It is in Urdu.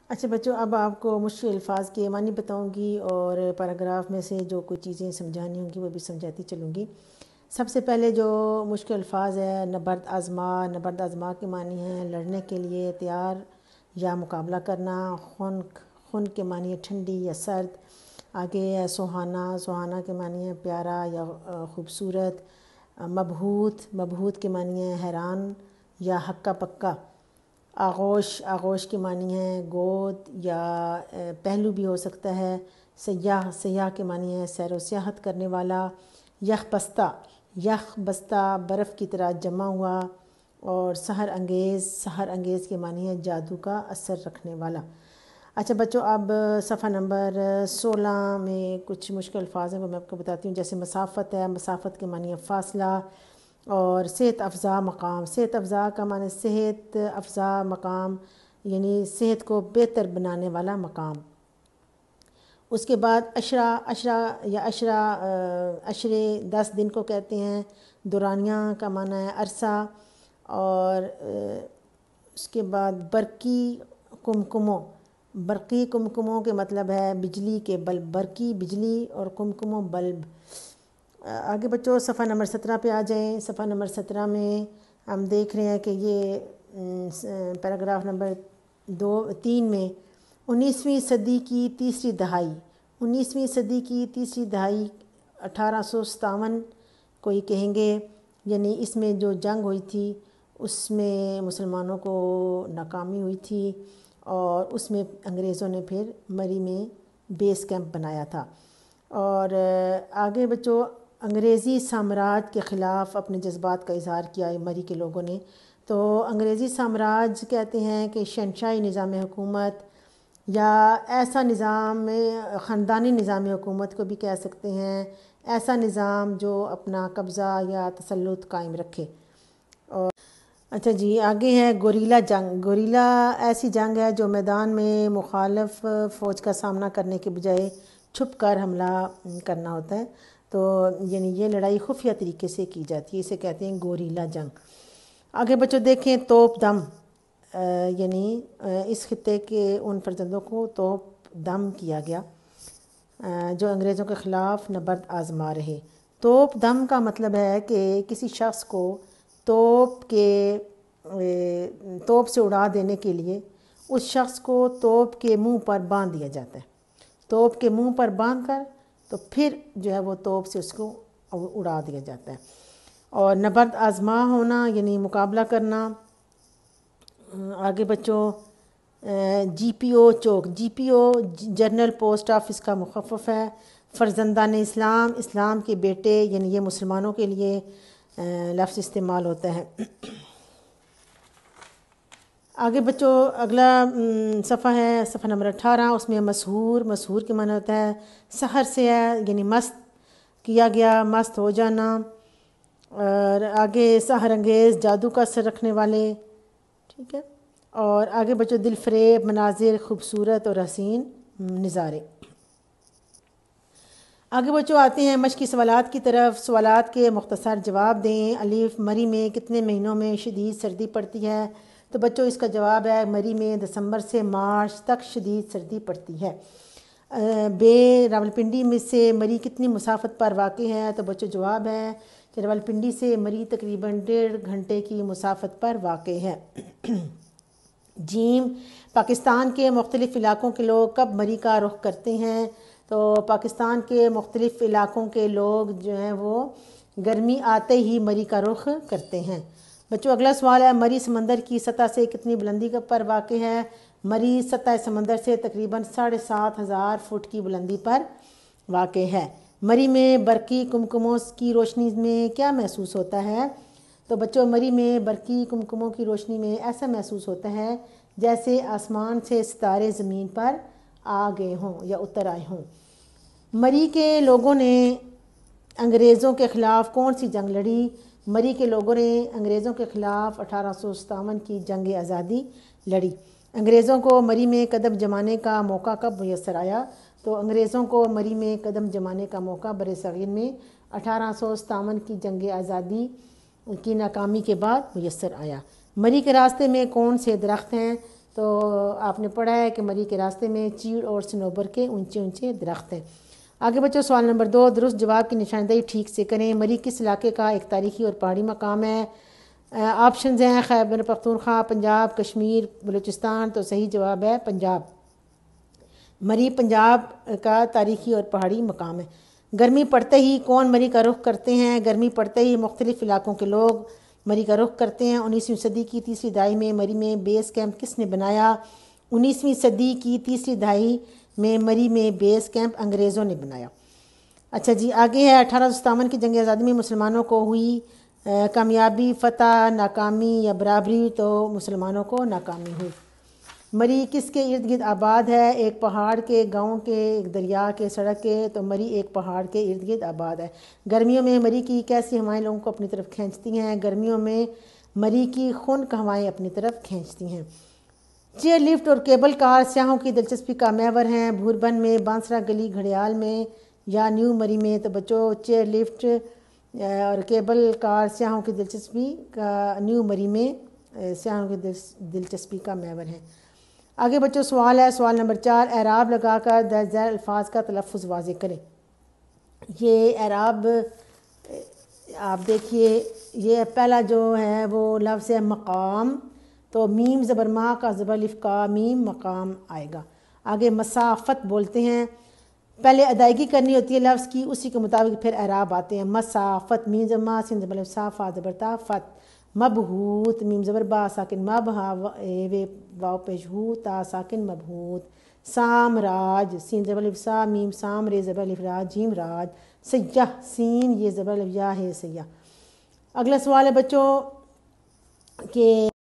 اچھا بچوں، اب آپ کو مشکل الفاظ کے معنی بتاؤں گی اور پیراگراف میں سے جو کوئی چیزیں سمجھانی ہوں گی وہ بھی سمجھاتی چلوں گی۔ سب سے پہلے جو مشکل الفاظ ہے، نبرد آزما۔ نبرد آزما کے معنی ہیں لڑنے کے لیے تیار یا مقابلہ کرنا۔ خنک، خنک کے معنی ہے ٹھنڈی یا سرد۔ آگے ہے سہانا۔ سہانا کے معنی ہے پیارا یا خوبصورت۔ مبہوت، مبہوت کے معنی ہے حیران یا ہکا پکا۔ آغوش، آغوش کے معنی ہے گود یا پہلو بھی ہو سکتا ہے۔ سیاح، سیاح کے معنی ہے سیر و سیاحت کرنے والا۔ یخ بستہ، یخ بستہ برف کی طرح جمع ہوا۔ اور سحر انگیز، سحر انگیز کے معنی ہے جادو کا اثر رکھنے والا۔ اچھا بچوں، اب صفحہ نمبر 16 میں کچھ مشکل الفاظ ہیں وہ میں آپ کو بتاتی ہوں۔ جیسے مسافت ہے، مسافت کے معنی ہے فاصلہ۔ اور صحت افزا مقام، صحت افزا کا معنی صحت افزا مقام، یعنی صحت کو بہتر بنانے والا مقام۔ اس کے بعد عشرہ، عشرہ یا عشرہ، عشرے 10 دن کو کہتے ہیں۔ دورانیہ کا معنی ہے عرصہ۔ اور اس کے بعد برقی کمکموں، برقی کمکموں کے مطلب ہے بجلی کے بلب، برقی بجلی اور کمکموں بلب۔ آگے بچوں صفحہ نمبر 17 پہ آ جائیں۔ صفحہ نمبر 17 میں ہم دیکھ رہے ہیں کہ یہ پیراگراف نمبر 3 میں 19ویں صدی کی تیسری دہائی، 19ویں صدی کی تیسری دہائی 1857 کو یہ کہیں گے، یعنی اس میں جو جنگ ہوئی تھی اس میں مسلمانوں کو ناکامی ہوئی تھی اور اس میں انگریزوں نے پھر مری میں بیس کیمپ بنایا تھا۔ اور آگے بچوں انگریزی سامراج کے خلاف اپنے جذبات کا اظہار کیا مری کے لوگوں نے۔ تو انگریزی سامراج کہتے ہیں کہ شہنشاہی نظام حکومت یا ایسا نظام، خاندانی نظام حکومت کو بھی کہہ سکتے ہیں، ایسا نظام جو اپنا قبضہ یا تسلط قائم رکھے۔ اور اچھا جی، آگے ہے گوریلا جنگ۔ گوریلا ایسی جنگ ہے جو میدان میں مخالف فوج کا سامنا کرنے کے بجائے چھپ کر حملہ کرنا ہوتا ہے۔ تو یعنی یہ لڑائی خفیہ طریقے سے کی جاتی ہے، اسے کہتے ہیں گوریلا جنگ۔ آگے بچوں دیکھیں توپ دم، یعنی اس خطے کے ان فرزندوں کو توپ دم کیا گیا جو انگریزوں کے خلاف نبرد آزما رہے۔ توپ دم کا مطلب ہے کہ کسی شخص کو توپ سے اڑا دینے کے لیے اس شخص کو توپ کے منہ پر باندھ دیا جاتا ہے۔ توپ کے منہ پر باندھ کر تو پھر جو ہے وہ توپ سے اس کو اڑا دیا جاتا ہے۔ اور نبرد آزما ہونا یعنی مقابلہ کرنا۔ آگے بچوں جی پی او چوک، جی پی او جنرل پوسٹ آفس کا مخفف ہے۔ فرزندان اسلام، اسلام کے بیٹے، یعنی یہ مسلمانوں کے لیے لفظ استعمال ہوتا ہے۔ آگے بچوں اگلا صفحہ ہے صفحہ نمبر 18، اس میں مسحور، مسحور کے معنی ہوتا ہے سحر سے ہے، یعنی مست کیا گیا، مست ہو جانا۔ اور آگے سحر انگیز، جادو کا اثر رکھنے والے، ٹھیک ہے۔ اور آگے بچوں دل فریب، مناظر خوبصورت اور حسین نظارے۔ آگے بچوں آتے ہیں مشقی سوالات کی طرف۔ سوالات کے مختصر جواب دیں۔ الف، مری میں کتنے مہینوں میں شدید سردی پڑتی ہے؟ تو بچوں اس کا جواب ہے مری میں دسمبر سے مارچ تک شدید سردی پڑتی ہے۔ بے، راولپنڈی میں سے مری کتنی مسافت پر واقع ہے؟ تو بچوں جواب ہے کہ راولپنڈی سے مری تقریباً 1.5 گھنٹے کی مسافت پر واقع ہے۔ جیم، پاکستان کے مختلف علاقوں کے لوگ کب مری کا رخ کرتے ہیں؟ تو پاکستان کے مختلف علاقوں کے لوگ جو ہیں وہ گرمی آتے ہی مری کا رخ کرتے ہیں۔ بچوں اگلا سوال ہے مری سمندر کی سطح سے کتنی بلندی پر واقع ہے؟ مری سطح سمندر سے تقریباً 7500 فٹ کی بلندی پر واقع ہے۔ مری میں برقی کمکموں کی روشنی میں کیا محسوس ہوتا ہے؟ تو بچوں مری میں برقی کمکموں کی روشنی میں ایسا محسوس ہوتا ہے جیسے آسمان سے ستارے زمین پر آ گئے ہوں یا اتر آئے ہوں۔ مری کے لوگوں نے انگریزوں کے خلاف کون سی جنگ لڑی؟ مری کے لوگوں نے انگریزوں کے خلاف 1857 کی جنگ آزادی لڑی۔ انگریزوں کو مری میں قدم جمانے کا موقع کب میسر آیا؟ تو انگریزوں کو مری میں قدم جمانے کا موقع برصغیر میں 1857 کی جنگ آزادی کی ناکامی کے بعد میسر آیا۔ مری کے راستے میں کون سے درخت ہیں؟ تو تو آپ نے پڑھا ہے کہ مری کے راستے میں چیڑ اور صنوبر کے اونچے اونچے درخت ہیں۔ آگے بچوں سوال نمبر 2، درست جواب کی نشاندہی ٹھیک سے کریں۔ مری کس علاقے کا ایک تاریخی اور پہاڑی مقام ہے؟ آپشنز ہیں خیبر پختونخوا، پنجاب، کشمیر، بلوچستان۔ تو صحیح جواب ہے پنجاب۔ مری پنجاب کا تاریخی اور پہاڑی مقام ہے۔ گرمی پڑتے ہی کون مری کا رخ کرتے ہیں؟ گرمی پڑتے ہی مختلف علاقوں کے لوگ مری کا رخ کرتے ہیں۔ 19ویں صدی کی تیسری دہائی میں مری میں بیس کیمپ کس نے بنایا؟ 19ویں صدی کی تیسری دہائی میں مری میں بیس کیمپ انگریزوں نے بنایا۔ اچھا جی، آگے ہے 1857 کی جنگ آزادی میں مسلمانوں کو ہوئی کامیابی، فتح، ناکامی یا برابری؟ تو مسلمانوں کو ناکامی ہوئی۔ مری کس کے ارد گرد آباد ہے؟ ایک پہاڑ کے، گاؤں کے، ایک دریا کے، سڑک کے؟ تو مری ایک پہاڑ کے ارد گرد آباد ہے۔ گرمیوں میں مری کی کیسی ہوائیں لوگوں کو اپنی طرف کھینچتی ہیں؟ گرمیوں میں مری کی خنک ہوائیں اپنی طرف کھینچتی ہیں۔ چیئر لفٹ اور کیبل کار سیاحوں کی دلچسپی کا محور ہیں؟ بھوربن میں، بانسرا گلی گھڑیال میں یا نیو مری میں؟ تو بچوں چیئر لفٹ اور کیبل کار سیاحوں کی دلچسپی کا نیو مری میں سیاحوں کی دلچسپی کا محور ہے۔ آگے بچوں سوال ہے، سوال نمبر 4، اعراب لگا کر درج ذیل الفاظ کا تلفظ واضح کریں۔ یہ اعراب آپ دیکھیے، یہ پہلا جو ہے وہ لفظ ہے مقام، تو میم زبر ما کا زبر الف کا میم مقام آئے گا۔ آگے مسافت بولتے ہیں، پہلے ادائیگی کرنی ہوتی ہے لفظ کی، اسی کے مطابق پھر اعراب آتے ہیں۔ مسافت، میم زبر ما، سین زبر الف سا، فا زبر تا، فت۔ مبہوت، میم زبر با ساکن مب، ہا واو پیش ہو، تا ساکن مبہوت۔ سامراج، سین زبر الف سا، میم سام، رے زبر الف را، جیم راج۔ سیاح، سین یہ زبر الف یا ہے سیاح۔ اگلا سوال ہے بچوں کہ